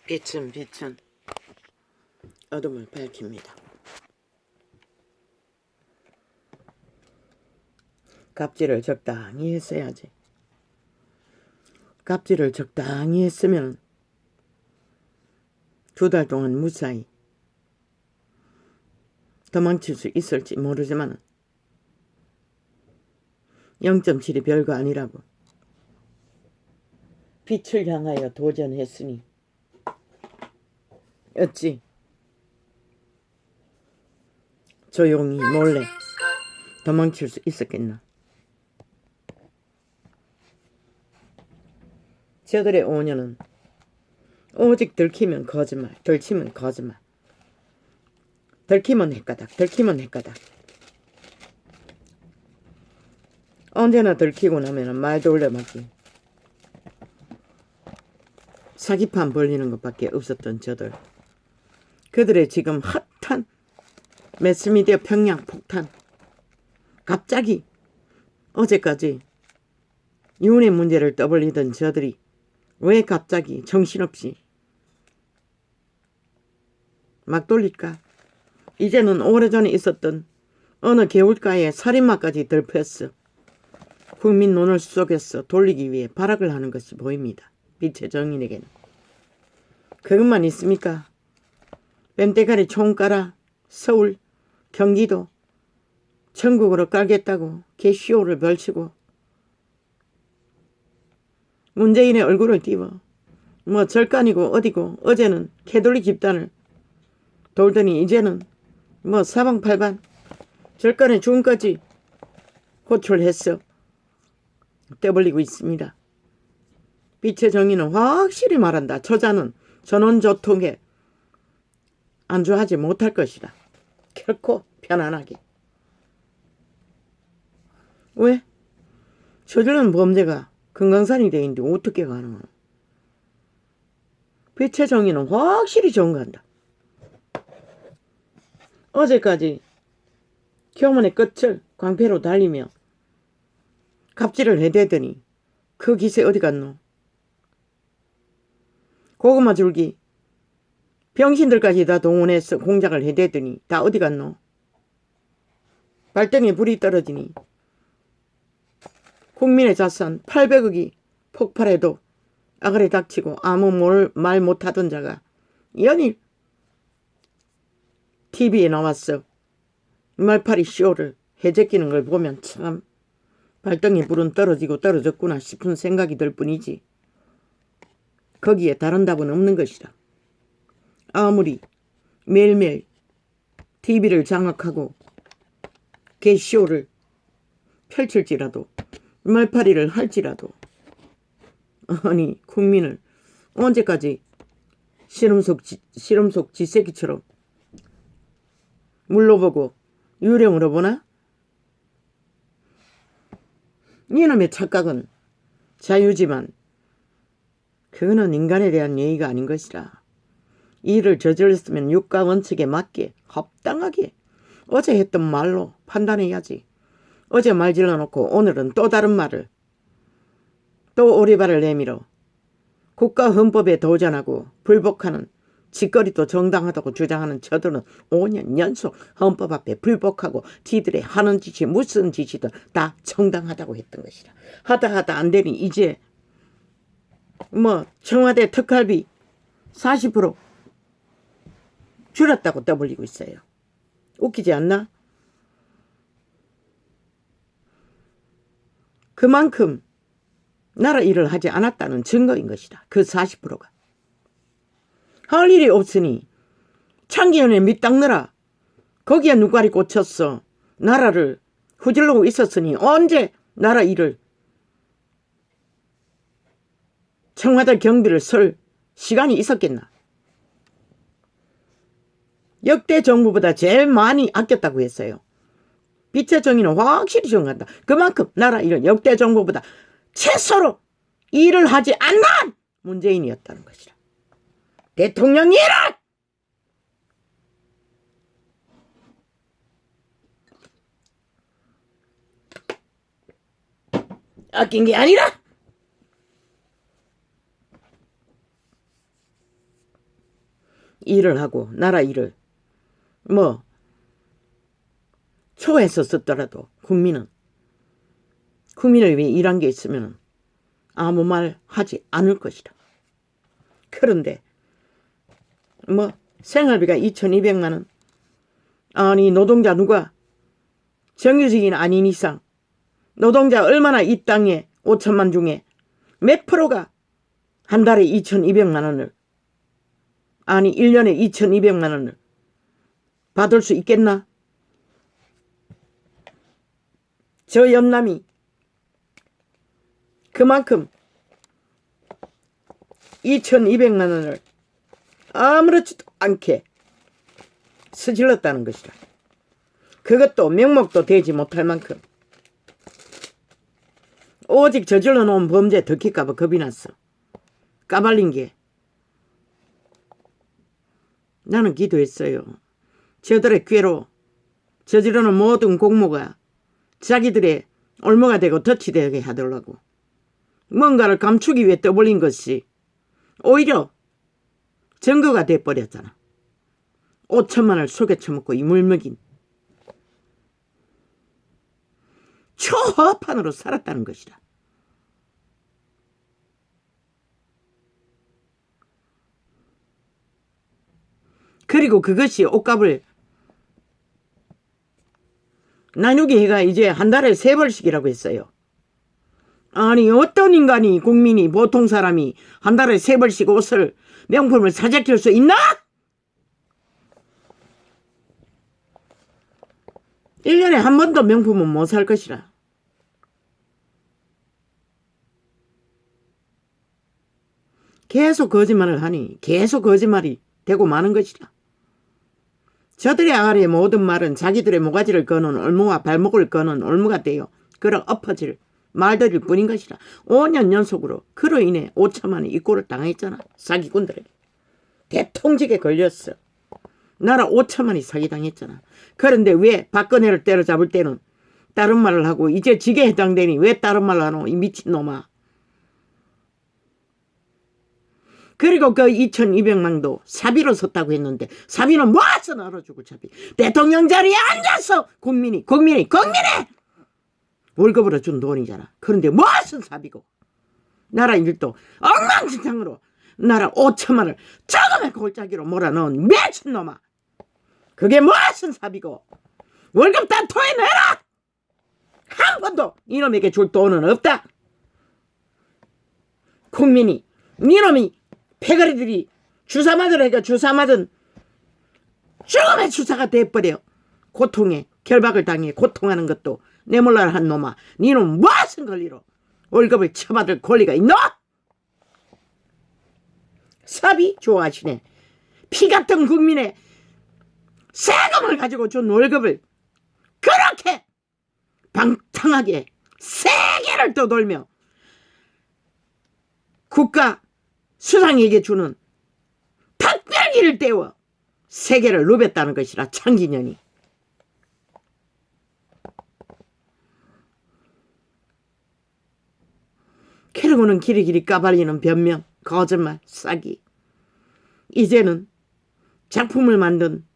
빛은 어둠을 밝힙니다. 갑질을 적당히 했어야지. 갑질을 적당히 했으면 2달 동안 무사히 도망칠 수 있을지 모르지만 0.7이 별거 아니라고. 빛을 향하여 도전했으니 어찌 조용히 몰래 도망칠 수 있었겠나. 저들의 5년은 오직 들키면 거짓말, 들키면 거짓말, 들키면 헷가닥, 들키면 헷가닥. 언제나 들키고 나면 말 돌려막기, 사기판 벌리는 것밖에 없었던 저들. 그들의 지금 핫한 매스미디어 평양 폭탄. 갑자기 어제까지 이혼의 문제를 떠벌리던 저들이 왜 갑자기 정신없이 막 돌릴까? 이제는 오래전에 있었던 어느 개울가에 살인마까지 들폈어. 국민 눈을 속여서 돌리기 위해 발악을 하는 것이 보입니다. 빛의 정인에게는. 그것만 있습니까? 뺨대가리 총 깔아 서울, 경기도, 전국으로 깔겠다고 개쇼를 벌치고 문재인의 얼굴을 띄워 뭐 절간이고 어디고 어제는 개돌리 집단을 돌더니 이제는 뭐 사방팔방 절간의 중까지 호출했어. 떼벌리고 있습니다. 빛의 정의는 확실히 말한다. 저자는 전원조통에 안주하지 못할 것이다. 결코 편안하게. 왜? 저지른 범죄가 금강산이 돼 있는데 어떻게 가능하노? 빛의 정의는 확실히 정거한다. 어제까지 교문의 끝을 광패로 달리며 갑질을 해대더니 그 기세 어디 갔노? 고구마 줄기 병신들까지 다 동원해서 공작을 해대더니 다 어디 갔노? 발등에 불이 떨어지니 국민의 자산 800억이 폭발해도 아그리 닥치고 아무 말 못하던 자가 연일 TV에 나왔어. 말파리 쇼를 해제끼는 걸 보면 참 발등에 불은 떨어지고 떨어졌구나 싶은 생각이 들 뿐이지 거기에 다른 답은 없는 것이다. 아무리 매일매일 TV를 장악하고 개쇼를 펼칠지라도 말파리를 할지라도 아니 국민을 언제까지 시름 속 쥐새끼처럼 물러보고 유령으로 보나? 이놈의 착각은 자유지만 그거는 인간에 대한 예의가 아닌 것이라. 이 일을 저질렀으면 육가 원칙에 맞게 합당하게 어제 했던 말로 판단해야지. 어제 말 질러놓고 오늘은 또 다른 말을 또 오리발을 내밀어 국가 헌법에 도전하고 불복하는 짓거리도 정당하다고 주장하는 저들은 5년 연속 헌법 앞에 불복하고 지들의 하는 짓이 무슨 짓이든 다 정당하다고 했던 것이라. 하다 안 되니 이제 뭐 청와대 특활비 40% 줄였다고 떠벌리고 있어요. 웃기지 않나? 그만큼 나라 일을 하지 않았다는 증거인 것이다. 그 40%가. 할 일이 없으니 창기현에 밑닦느라 거기에 눈깔이 꽂혔어. 나라를 후질르고 있었으니 언제 나라 일을 청와대 경비를 쓸 시간이 있었겠나. 역대 정부보다 제일 많이 아꼈다고 했어요. 빛의 정의는 확실히 정한다. 그만큼 나라 일은 역대 정부보다 최소로 일을 하지 않는 문재인이었다는 것이라. 대통령이 일을! 아낀 게 아니라 일을 하고 나라 일을 뭐 초에서 썼더라도 국민을 위해 일한 게 있으면 아무 말 하지 않을 것이다. 그런데 뭐 생활비가 2,200만 원. 아니 노동자 누가 정규직인 아닌 이상 노동자 얼마나 이 땅에 5천만 중에 몇 프로가 한 달에 2,200만 원을 아니 1년에 2,200만 원을 받을 수 있겠나? 저 연남이 그만큼 2,200만 원을 아무렇지도 않게 서질렀다는 것이다. 그것도 명목도 되지 못할 만큼 오직 저질러 놓은 범죄 들킬까봐 겁이 났어. 까발린 게. 나는 기도했어요. 저들의 꾀로 저지르는 모든 공모가 자기들의 올무가 되고 덫이 되게 하더라고. 뭔가를 감추기 위해 떠벌린 것이 오히려 증거가 돼버렸잖아. 5천만 원을 속에 처먹고 이물먹인 초허판으로 살았다는 것이다. 그리고 그것이 옷값을 나누기 해가 이제 한 달에 3벌씩이라고 했어요. 아니 어떤 인간이 국민이 보통 사람이 한 달에 3벌씩 옷을 명품을 사재낄 수 있나? 1년에 한 번도 명품은 못 살 것이라. 계속 거짓말을 하니 계속 거짓말이 되고 마는 것이라. 저들의 아가리의 모든 말은 자기들의 모가지를 거는 올무와 발목을 거는 올무가 되어 그러 엎어질 말들일 뿐인 것이라. 5년 연속으로 그로 인해 5천만 원이 입고를 당했잖아. 사기꾼들에게. 대통직에 걸렸어. 나라 5천만 원이 사기당했잖아. 그런데 왜 박근혜를 때려잡을 때는 다른 말을 하고 이제 직에 해당되니 왜 다른 말을 하노 이 미친놈아. 그리고 그 2,200만도 사비로 썼다고 했는데 사비는 뭐하서 나눠주고 차비. 대통령 자리에 앉아서 국민이 월급으로 준 돈이잖아. 그런데 뭐하서 사비고. 나라 일도 엉망진창으로 나라 5천만 원을 저금의 골짜기로 몰아넣은 미친놈아. 그게 뭐하서 사비고. 월급 다 토해내라. 한 번도 이놈에게 줄 돈은 없다. 국민이 이놈이 패거리들이 주사 맞으라니까 주사 맞은 죽음의 주사가 돼버려. 고통에 결박을 당해 고통하는 것도 내 몰라라 한 놈아. 니는 무슨 권리로 월급을 처받을 권리가 있노? 사비 좋아하시네. 피같은 국민의 세금을 가지고 준 월급을 그렇게 방탕하게 세계를 떠돌며 국가 수상에게 주는 특별기를 떼워 세계를 누볐다는 것이라. 창기년이. 그러고는 길이길이 까발리는 변명, 거짓말, 싸기. 이제는 작품을 만든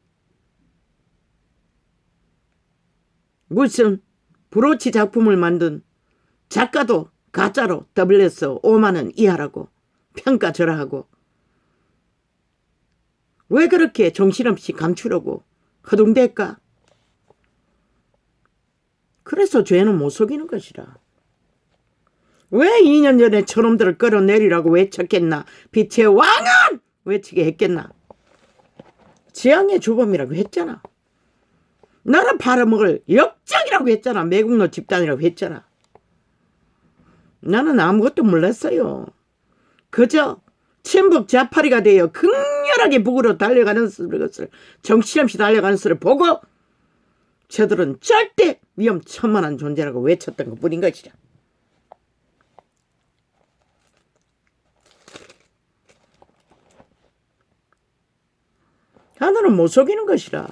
무슨 브로치 작품을 만든 작가도 가짜로 WS 5만 원 이하라고 평가절하하고. 왜 그렇게 정신없이 감추려고 허둥댈까? 그래서 죄는 못 속이는 것이라. 왜 2년 전에 저놈들을 끌어내리라고 외쳤겠나? 빛의 왕은 외치게 했겠나? 지향의 주범이라고 했잖아. 나라 팔아먹을 역적이라고 했잖아. 매국노 집단이라고 했잖아. 나는 아무것도 몰랐어요. 그저 친북 자파리가 되어 극렬하게 북으로 달려가는 것을 정신없이 달려가는 것을 보고 저들은 절대 위험천만한 존재라고 외쳤던 것뿐인 것이라. 하늘은 못 속이는 것이라.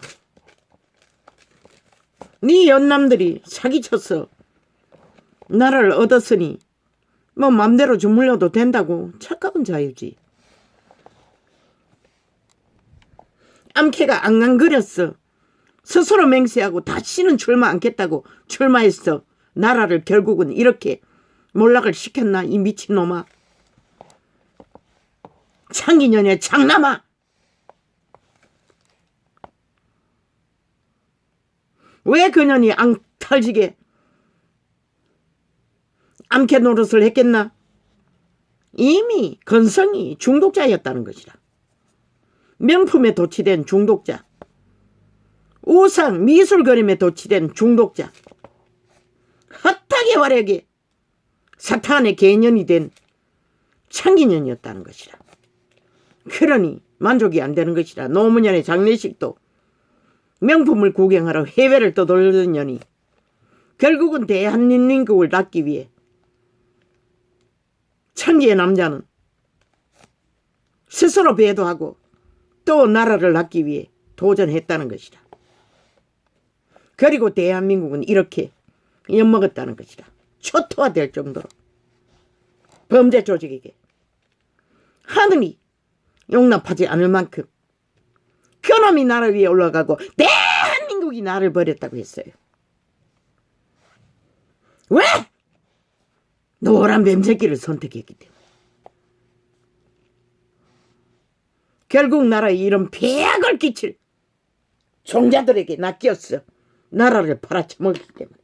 네 연남들이 사기쳐서 나라를 얻었으니 뭐 맘대로 주물려도 된다고 착각은 자유지. 암캐가 앙앙거렸어. 스스로 맹세하고 다시는 출마 않겠다고 출마했어. 나라를 결국은 이렇게 몰락을 시켰나 이 미친놈아. 창기년의 장남아. 왜 그년이 앙탈지게 암캐 노릇을 했겠나? 이미 건성이 중독자였다는 것이라. 명품에 도취된 중독자, 우상 미술 그림에 도취된 중독자, 헛하게 화려하게 사탄의 개년이 된 창기년이었다는 것이라. 그러니 만족이 안 되는 것이라. 노무현의 장례식도 명품을 구경하러 해외를 떠돌던 년이 결국은 대한민국을 낳기 위해 창기의 남자는 스스로 배도하고 또 나라를 낳기 위해 도전했다는 것이다. 그리고 대한민국은 이렇게 엿먹었다는 것이다. 초토화될 정도로 범죄 조직에게 하늘이 용납하지 않을 만큼 그놈이 나라 위에 올라가고 대한민국이 나를 버렸다고 했어요. 왜? 노란 뱀새끼를 선택했기 때문에. 결국 나라에 이런 폐악을 끼칠 종자들에게 낚였어. 나라를 팔아쳐먹기 때문에.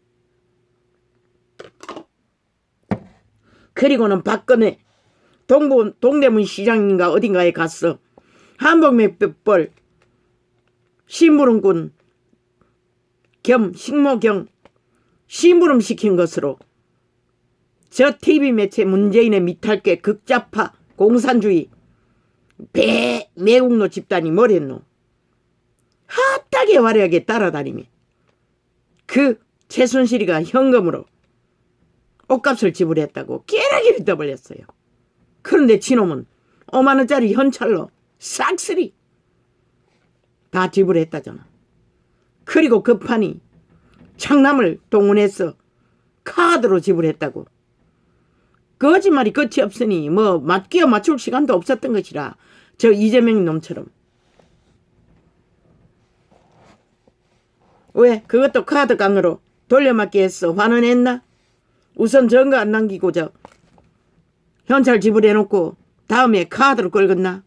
그리고는 박근혜 동대문 시장인가 어딘가에 갔어. 한복맥벌 심부름꾼 겸 식모경 심부름 시킨 것으로 저 TV 매체 문재인의 미탈계 극좌파 공산주의 매국노 집단이 뭘 했노? 핫하게 화려하게 따라다니며 그 최순실이가 현금으로 옷값을 지불했다고 깨라기를 떠벌렸어요. 그런데 지놈은 5만원짜리 현찰로 싹쓸이 다 지불했다잖아. 그리고 급하니 창남을 동원해서 카드로 지불했다고. 거짓말이 끝이 없으니 뭐 끼어 맞출 시간도 없었던 것이라. 저 이재명 놈처럼. 왜? 그것도 카드 강으로 돌려막기 했어. 환원했나? 우선 전거 안 남기고 저 현찰 지불해놓고 다음에 카드로 끌었나?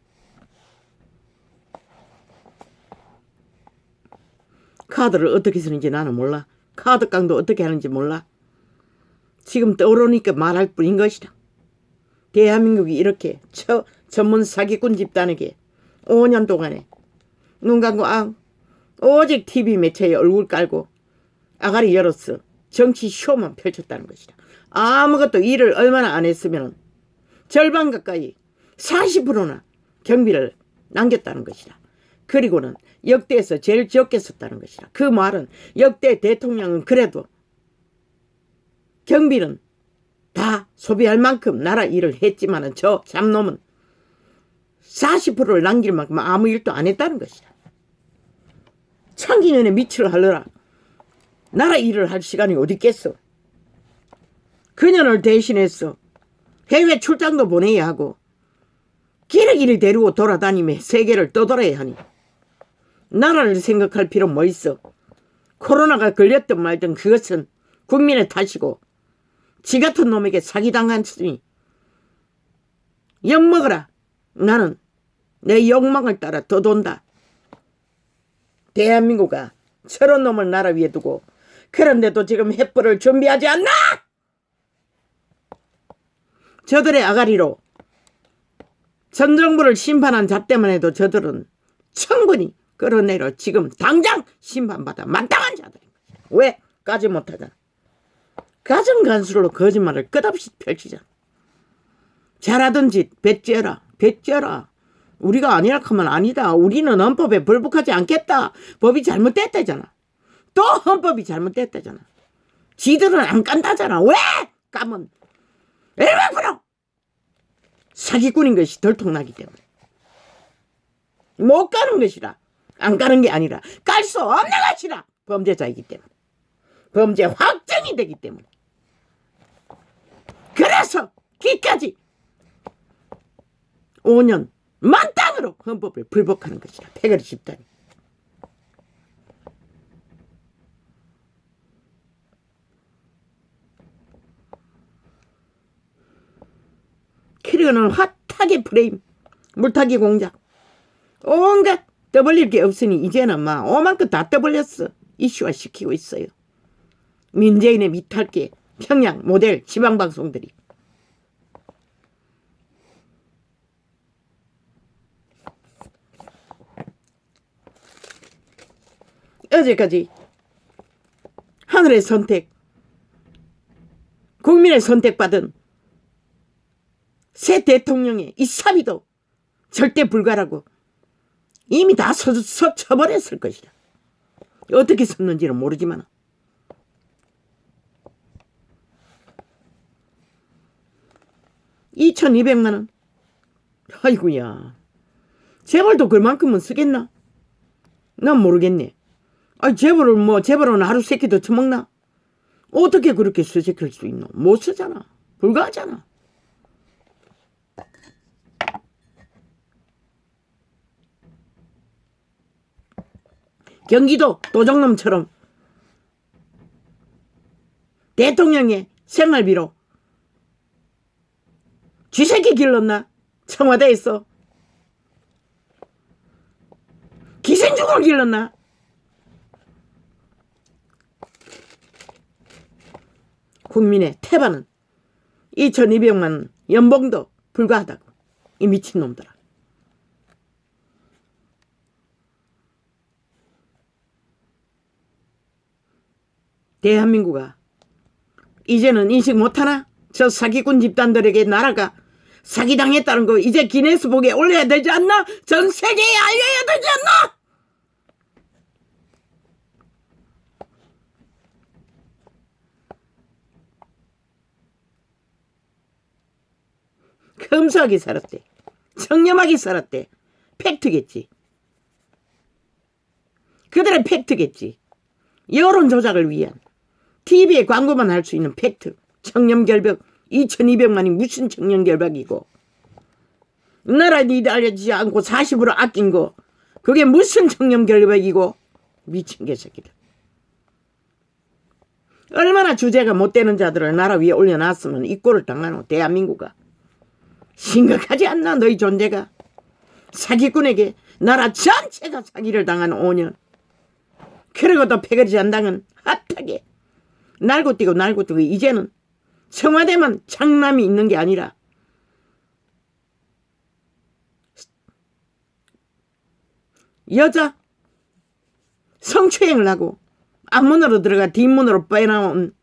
카드를 어떻게 쓰는지 나는 몰라. 카드 깡도 어떻게 하는지 몰라. 지금 떠오르니까 말할 뿐인 것이다. 대한민국이 이렇게 전문 사기꾼 집단에게 5년 동안에 눈 감고 오직 TV 매체에 얼굴 깔고 아가리 열었어. 정치 쇼만 펼쳤다는 것이다. 아무것도 일을 얼마나 안 했으면 절반 가까이 40%나 경비를 남겼다는 것이다. 그리고는 역대에서 제일 적게 썼다는 것이다. 그 말은 역대 대통령은 그래도 경비는 다 소비할 만큼 나라 일을 했지만은 저 잡놈은 40%를 남길 만큼 아무 일도 안 했다는 것이다. 창기년에 미치를 하려라. 나라 일을 할 시간이 어디 있겠어. 그년을 대신해서 해외 출장도 보내야 하고 기러기를 데리고 돌아다니며 세계를 떠돌아야 하니 나라를 생각할 필요 뭐 있어. 코로나가 걸렸든 말든 그것은 국민의 탓이고 지 같은 놈에게 사기당했으니 욕먹어라. 나는 내 욕망을 따라 떠돈다. 대한민국아 저런 놈을 나라 위에 두고 그런데도 지금 횃불을 준비하지 않나? 저들의 아가리로 전 정부를 심판한 잣대만 해도 저들은 충분히 끌어내려 지금 당장 심판받아 마땅한 자들인 거야. 왜? 까지 못하잖아. 가정간수로 거짓말을 끝없이 펼치잖아. 잘하던 짓 배째라. 우리가 아니라 하면 아니다. 우리는 헌법에 불복하지 않겠다. 법이 잘못됐다잖아. 또 헌법이 잘못됐다잖아. 지들은 안 깐다잖아. 왜? 까면 일반으로 사기꾼인 것이 덜통나기 때문에 못 가는 것이라. 안 가는 게 아니라 깔 수 없는 것이라. 범죄자이기 때문에. 범죄 확정이 되기 때문에. 그래서 기까지 5년 만땅으로 헌법을 불복하는 것이라. 패거리 집단이. 그리고는 핫하게 프레임, 물타기 공작, 온갖 떠벌릴 게 없으니 이제는 막 오만큼 다 떠벌렸어. 이슈화 시키고 있어요. 민재인의 미탈계, 평양, 모델, 지방방송들이. 어제까지 하늘의 선택, 국민의 선택받은 새 대통령의 이 사비도 절대 불가라고 이미 다 쳐버렸을 것이다. 어떻게 썼는지는 모르지만 2,200만원. 아이고야, 재벌도 그만큼은 쓰겠나? 난 모르겠네. 아니, 재벌은 하루 세끼 더 처먹나? 어떻게 그렇게 쓰시킬 수 있노? 못 쓰잖아. 불가하잖아. 경기도 도적놈처럼 대통령의 생활비로 쥐새끼 길렀나? 청와대에서 기생충을 길렀나? 국민의 태반은 2,200만 연봉도 불가하다고. 이 미친놈들아. 대한민국아, 이제는 인식 못하나? 저 사기꾼 집단들에게 나라가 사기당했다는 거 이제 기네스북에 올려야 되지 않나? 전 세계에 알려야 되지 않나? 검소하게 살았대. 청렴하게 살았대. 팩트겠지. 그들의 팩트겠지. 여론 조작을 위한 TV에 광고만 할 수 있는 팩트. 청렴결벽 2,200만이 무슨 청렴결벽이고, 나라 니들 알려지지 않고 40으로 아낀 거 그게 무슨 청렴결벽이고. 미친 개새끼들. 얼마나 주제가 못되는 자들을 나라 위에 올려놨으면 이 꼴을 당하노. 대한민국아, 심각하지 않나 너희 존재가. 사기꾼에게 나라 전체가 사기를 당한 5년. 그리고 또 패거리 잔당은 핫하게 날고 뛰고 이제는 청와대만 장남이 있는 게 아니라 여자 성추행을 하고 앞문으로 들어가 뒷문으로 빼나온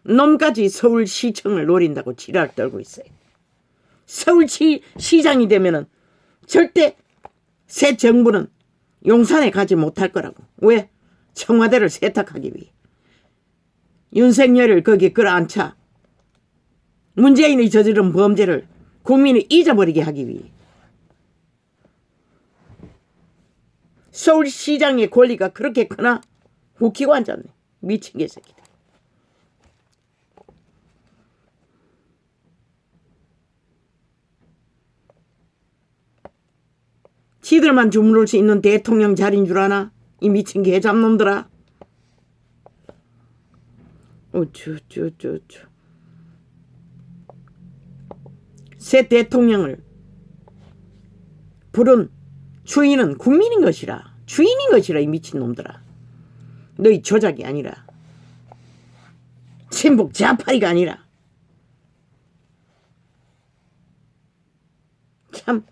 놈까지 서울시청을 노린다고 지랄 떨고 있어요. 서울시장이 되면은 절대 새 정부는 용산에 가지 못할 거라고. 왜? 청와대를 세탁하기 위해. 윤석열을 거기에 끌어안자 문재인이 저지른 범죄를 국민이 잊어버리게 하기 위해. 서울시장의 권리가 그렇게 크나? 웃기고 앉았네. 미친 개새끼들. 지들만 주무를 수 있는 대통령 자리인 줄 아나? 이 미친 개잡놈들아. 새 대통령을 부른 주인은 국민인 것이라. 주인인 것이라. 이 미친놈들아. 너희 조작이 아니라, 친북 좌파리가 아니라. 참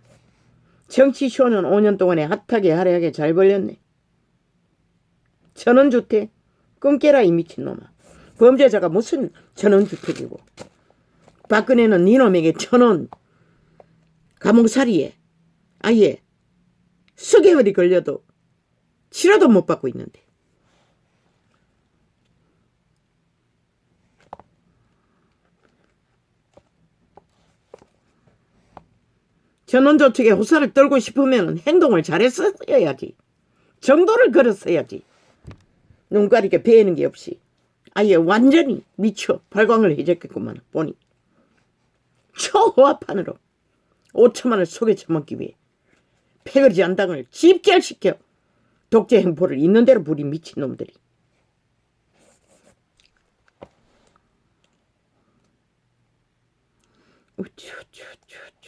정치쇼는 5년 동안에 핫하게 화려하게 잘 벌렸네. 천원주택 꿈깨라 이 미친놈아. 범죄자가 무슨 천원주택이고, 박근혜는 니놈에게 1,000원 감옥살이에 아예 수개월이 걸려도 치료도 못 받고 있는데. 전원저축에 호사를 떨고 싶으면 행동을 잘했어야지. 정도를 걸었어야지. 눈가리게 베이는 게 없이 아예 완전히 미쳐 발광을 해줬겠구만. 보니 초호화판으로 5천만을 속에 처먹기 위해 패거리 잔당을 집결시켜 독재 행포를 있는 대로 부린 미친놈들이. 우쭈쭈쭈쭈.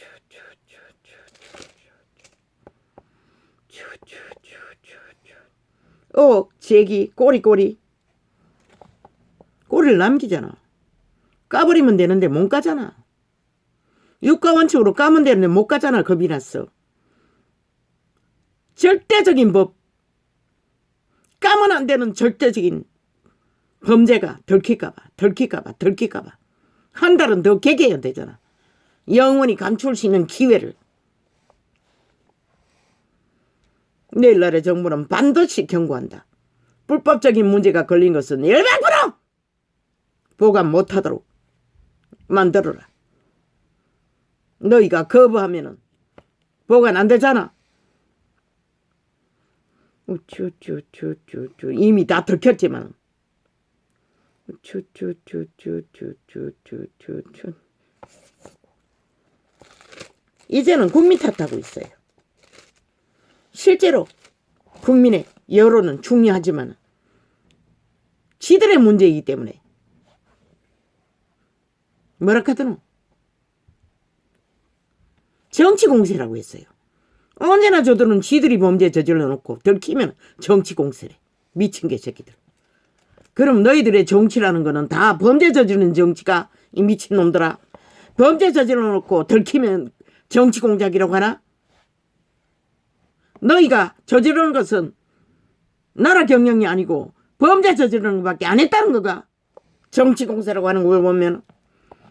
제기, 꼬리를 남기잖아. 까버리면 되는데 못 까잖아. 육가원칙으로 까면 되는데 못 까잖아. 겁이 났어. 절대적인 법. 까면 안 되는 절대적인 범죄가 들킬까봐. 한 달은 더 개개해야 되잖아. 영원히 감출 수 있는 기회를. 내일날의 정부는 반드시 경고한다. 불법적인 문제가 걸린 것은 100% 보관 못하도록 만들어라. 너희가 거부하면은 보관 안 되잖아. 이미 다 들켰지만. 이제는 국민 탓하고 있어요. 실제로 국민의 여론은 중요하지만 지들의 문제이기 때문에 뭐라 카드노? 정치 공세라고 했어요. 언제나 저들은 지들이 범죄 저질러 놓고 들키면 정치 공세래. 미친 개새끼들. 그럼 너희들의 정치라는 거는 다 범죄 저지르는 정치가 이 미친놈들아. 범죄 저질러 놓고 들키면 정치 공작이라고 하나? 너희가 저지르는 것은 나라 경영이 아니고 범죄 저지르는 것밖에 안 했다는 거가 정치 공세라고 하는 걸 보면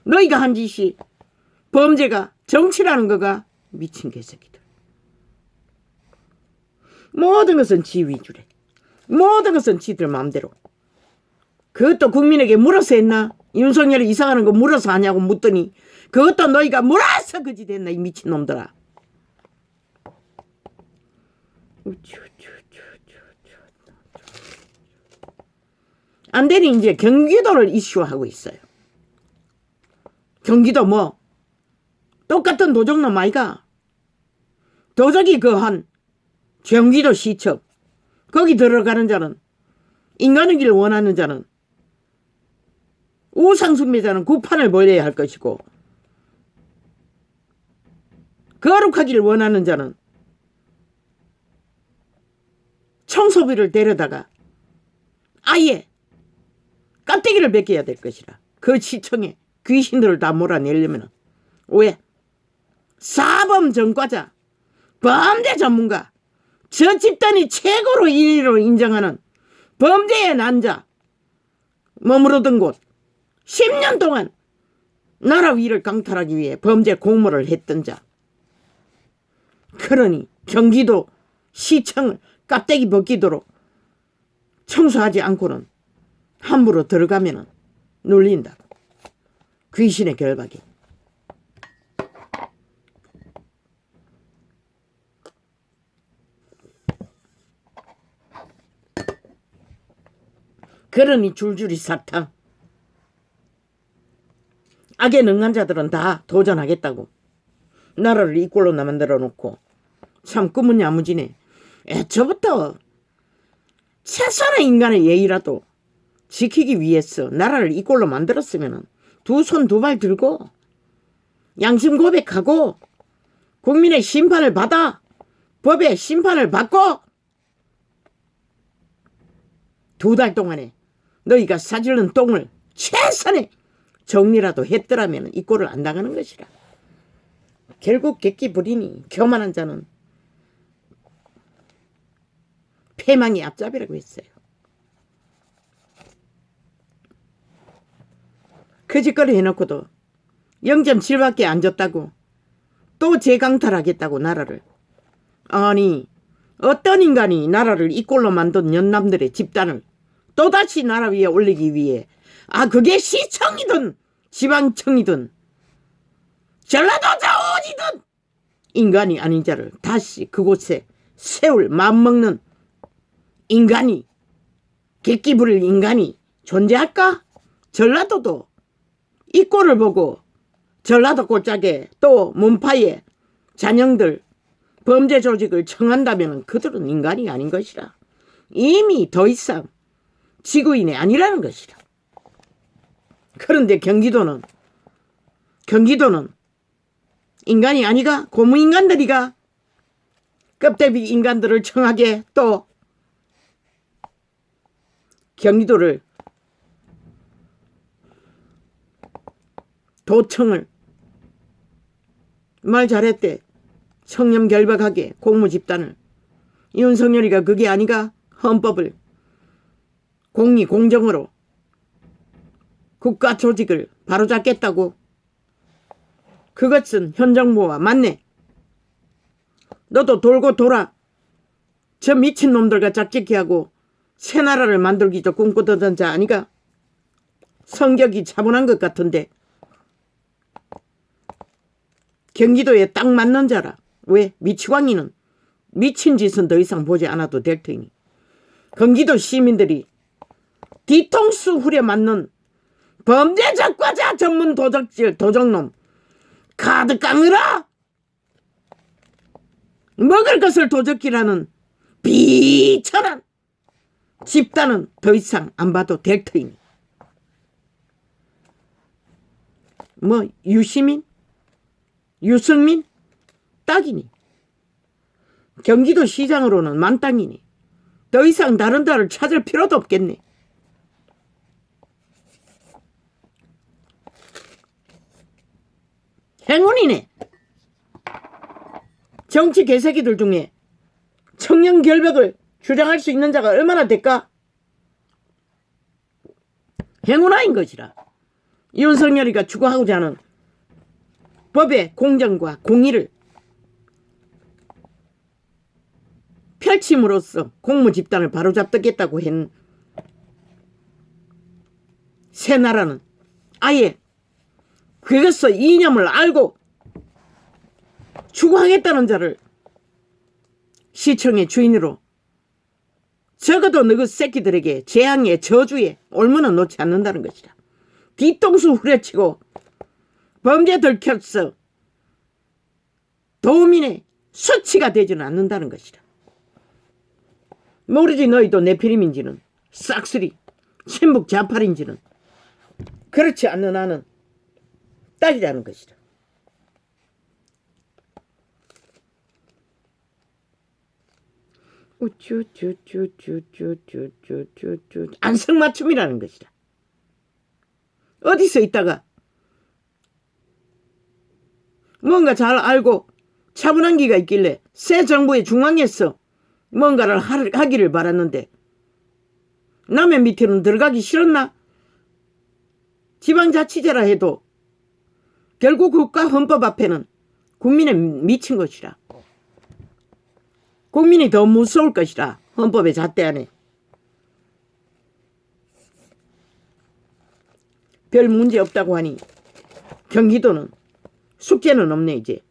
너희가 한 짓이 범죄가 정치라는 거가 미친 개새끼들. 모든 것은 지 위주래. 모든 것은 지들 마음대로. 그것도 국민에게 물어서 했나? 윤석열이 이상하는 거 물어서 하냐고 묻더니 그것도 너희가 물어서 그지 됐나 이 미친놈들아. 안 되니 이제 경기도를 이슈하고 있어요. 경기도 뭐 똑같은 도적놈 아이가. 도적이 그 한 경기도 시청 거기 들어가는 자는 인간의 길을 원하는 자는 우상숭배자는 구판을 벌여야 할 것이고 거룩하기를 원하는 자는 청소비를 데려다가 아예 깍대기를 벗겨야 될 것이라. 그 시청에 귀신들을 다 몰아내려면 왜? 사범 전과자 범죄 전문가 저 집단이 최고로 1위로 인정하는 범죄의 난자 머무르던 곳 10년 동안 나라 위를 강탈하기 위해 범죄 공모를 했던 자. 그러니 경기도 시청을 깍대기 벗기도록 청소하지 않고는 함부로 들어가면 눌린다. 귀신의 결박이. 그러니 줄줄이 사탕. 악에 능한 자들은 다 도전하겠다고. 나라를 이 꼴로 만들어 놓고 참 꿈은 야무지네. 애초부터 최소한의 인간의 예의라도 지키기 위해서 나라를 이 꼴로 만들었으면 두 손 두 발 들고 양심 고백하고 국민의 심판을 받아 법의 심판을 받고 2달 동안에 너희가 사질른 똥을 최선의 정리라도 했더라면 이 꼴을 안 당하는 것이라. 결국 객기 부리니 교만한 자는 패망이 앞잡이라고 했어요. 그 짓거리 해놓고도 0.7밖에 안 줬다고 또 재강탈하겠다고 나라를. 아니 어떤 인간이 나라를 이 꼴로 만든 연남들의 집단을 또다시 나라 위에 올리기 위해 그게 시청이든 지방청이든 전라도 자원이든 인간이 아닌 자를 다시 그곳에 세울 마음먹는 인간이 객기 부릴 인간이 존재할까? 전라도도 이 꼴을 보고 전라도 꼴짝에 또 문파의 잔영들 범죄 조직을 청한다면 그들은 인간이 아닌 것이라. 이미 더 이상 지구인이 아니라는 것이라. 그런데 경기도는 인간이 아니가? 고무인간들이가 껍데기 인간들을 청하게 또 경기도를 도청을 말 잘했대. 청렴결박하게 공무집단을. 윤석열이가 그게 아니가 헌법을 공리 공정으로 국가 조직을 바로잡겠다고. 그것은 현 정부와 맞네. 너도 돌고 돌아 저 미친놈들과 짝짓기 하고 새 나라를 만들기 저 꿈꾸던 자 아니가? 성격이 차분한 것 같은데 경기도에 딱 맞는 자라. 왜? 미치광이는 미친 짓은 더 이상 보지 않아도 될 테니 경기도 시민들이 뒤통수 후려 맞는 범죄 적과자 전문 도적질 도적놈 카드 깡으라 먹을 것을 도적질하는 비천한 집단은 더 이상 안 봐도 될 터이니. 뭐 유시민? 유승민? 딱이니. 경기도 시장으로는 만땅이니. 더 이상 다른 데를 찾을 필요도 없겠네. 행운이네. 정치 개새끼들 중에 청렴결백을 주장할 수 있는 자가 얼마나 될까? 행운아인 것이라. 윤석열이가 추구하고자 하는 법의 공정과 공의를 펼침으로써 공무집단을 바로잡겠다고 한 새 나라는 아예 그것의 이념을 알고 추구하겠다는 자를 시청의 주인으로 적어도 너그 새끼들에게 재앙의 저주에 올무는 놓지 않는다는 것이다. 뒤통수 후려치고 범죄 들켰어 도민의 수치가 되지는 않는다는 것이다. 모르지 너희도 네피림인지는 싹쓸이 친북 좌팔인지는. 그렇지 않는 한은 딱이라는 것이다. 우쭈쭈쭈쭈쭈쭈쭈쭈 안성맞춤이라는 것이다. 어디서 있다가 뭔가 잘 알고 차분한 기가 있길래 새 정부의 중앙에서 뭔가를 하기를 바랐는데 남의 밑에는 들어가기 싫었나? 지방자치제라 해도 결국 국가 헌법 앞에는 국민의 미친 것이라. 국민이 더 무서울 것이라. 헌법의 잣대 안에. 별 문제 없다고 하니 경기도는 숙제는 없네 이제.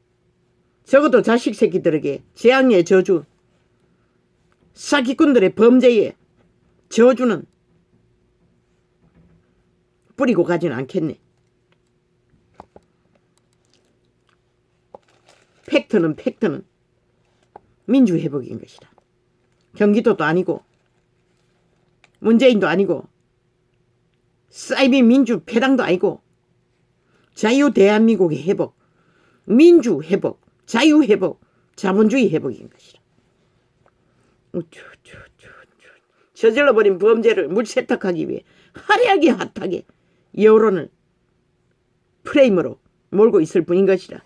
적어도 자식 새끼들에게 재앙의 저주, 사기꾼들의 범죄의 저주는 뿌리고 가지는 않겠네. 팩트는 민주회복인 것이다. 경기도도 아니고 문재인도 아니고 사이비 민주패당도 아니고 자유 대한민국의 회복, 민주회복, 자유회복, 자본주의 회복인 것이다. 저질러버린 범죄를 물세탁하기 위해 화려하게 핫하게 여론을 프레임으로 몰고 있을 뿐인 것이다.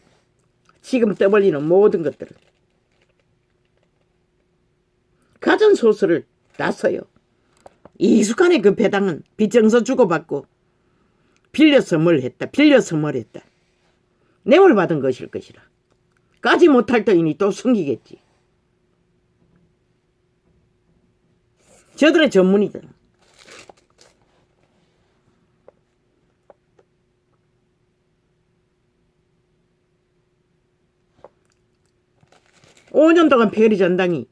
지금 떠벌리는 모든 것들을 가전소설을 나서요. 이숙한의 그 배당은 빚정서 주고받고 빌려서 뭘 했다. 빌려서 뭘 했다. 뇌물 받은 것일 것이라. 까지 못할 터이니 또 숨기겠지. 저들의 전문이다. (5년) 동안 페리 전당이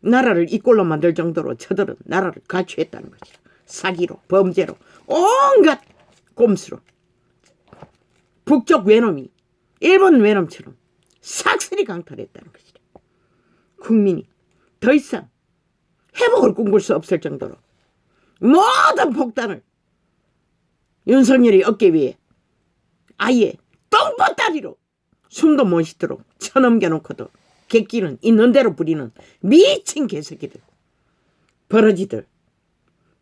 나라를 이 꼴로 만들 정도로 저들은 나라를 가취했다는 것이다. 사기로, 범죄로, 온갖 꼼수로 북쪽 외놈이 일본 외놈처럼 싹쓸이 강탈했다는 것이다. 국민이 더 이상 회복을 꿈꿀 수 없을 정도로 모든 폭탄을 윤석열이 어깨 위에 아예 똥보따리로 숨도 못 쉬도록 쳐넘겨놓고도 객기는 있는 대로 부리는 미친 개새끼들, 버러지들,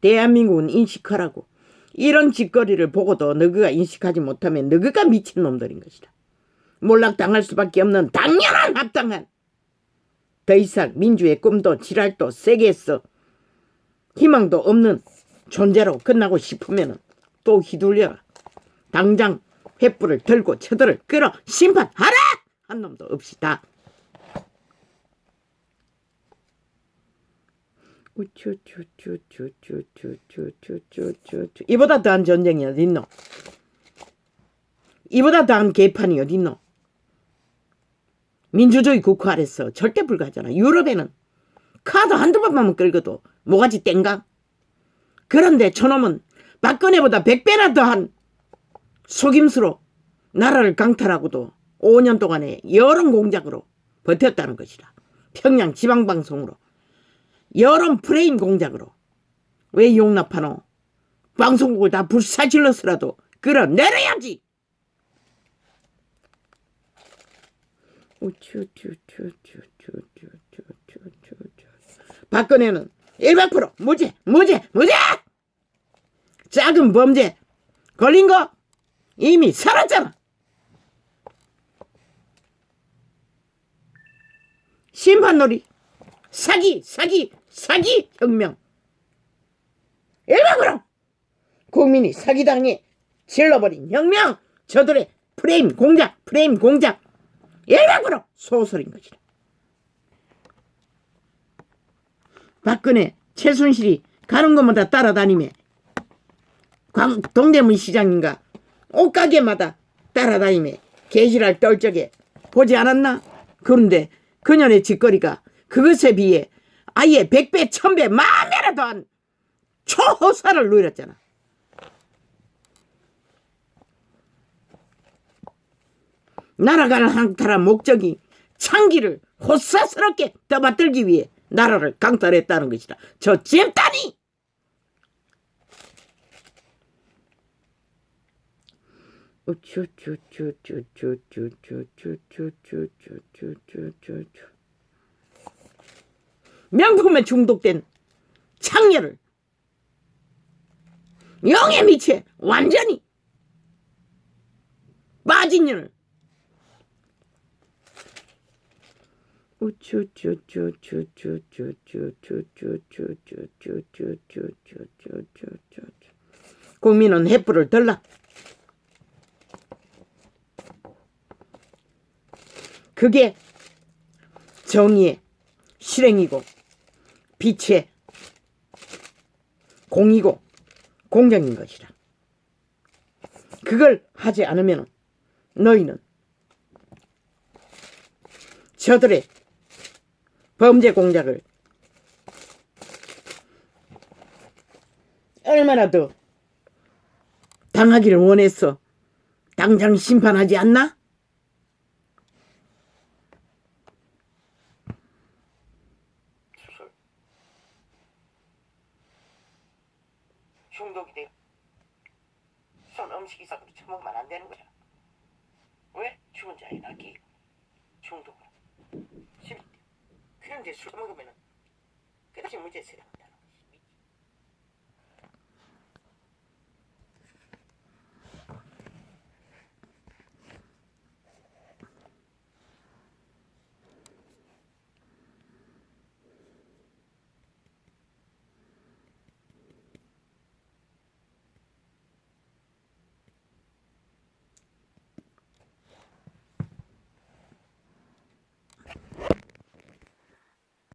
대한민국은 인식하라고. 이런 짓거리를 보고도 너희가 인식하지 못하면 너희가 미친놈들인 것이다. 몰락당할 수밖에 없는 당연한 합당한, 더 이상 민주의 꿈도 지랄도 세계에서 희망도 없는 존재로 끝나고 싶으면 또 휘둘려라. 당장 횃불을 들고 저들을 끌어 심판하라! 한 놈도 없이다. 이보다 더한 전쟁이 어딨노? 이보다 더한 개판이 어딨노? 민주주의 국가 아래서 절대 불가하잖아. 유럽에는 카드 한두 번만 끌고도 모가지 땡강. 그런데 저놈은 박근혜보다 100배나 더한 속임수로 나라를 강탈하고도 5년 동안에 여론 공작으로 버텼다는 것이다. 평양 지방방송으로 여론 프레임 공작으로. 왜 용납하노? 방송국을 다 불사질러서라도 끌어내려야지. 박근혜는 100% 무죄. 작은 범죄 걸린 거 이미 살았잖아. 심판놀이, 사기 혁명. 100% 국민이 사기당해 질러버린 혁명. 저들의 프레임 공작 100% 소설인 것이다. 박근혜, 최순실이 가는 곳마다 따라다니며 동대문 시장인가 옷가게마다 따라다니며 개지랄 떨적에 보지 않았나? 그런데 그년의 짓거리가 그것에 비해 아예 100배, 1000배, 만배나 더한 초호사를 누렸잖아. 나라가 항탈한 목적이 창기를 호사스럽게 떠받들기 위해 나라를 강탈했다는 것이다. 저 집단이! 명품에 중독된 창녀를 영에 미쳐 완전히 빠진 년을 국민은 횃불을 들라. 그게 정의의 실행이고 빛의 공이고 공정인 것이다. 그걸 하지 않으면 너희는 저들의 범죄 공작을 얼마나 더 당하기를 원해서 당장 심판하지 않나? 중독이 돼. 손 음식 이상으로 처먹으면 안 되는 거야. 왜? 죽은 자에 낫기 중독을. 그런데 술 먹으면 그다지 문제세요.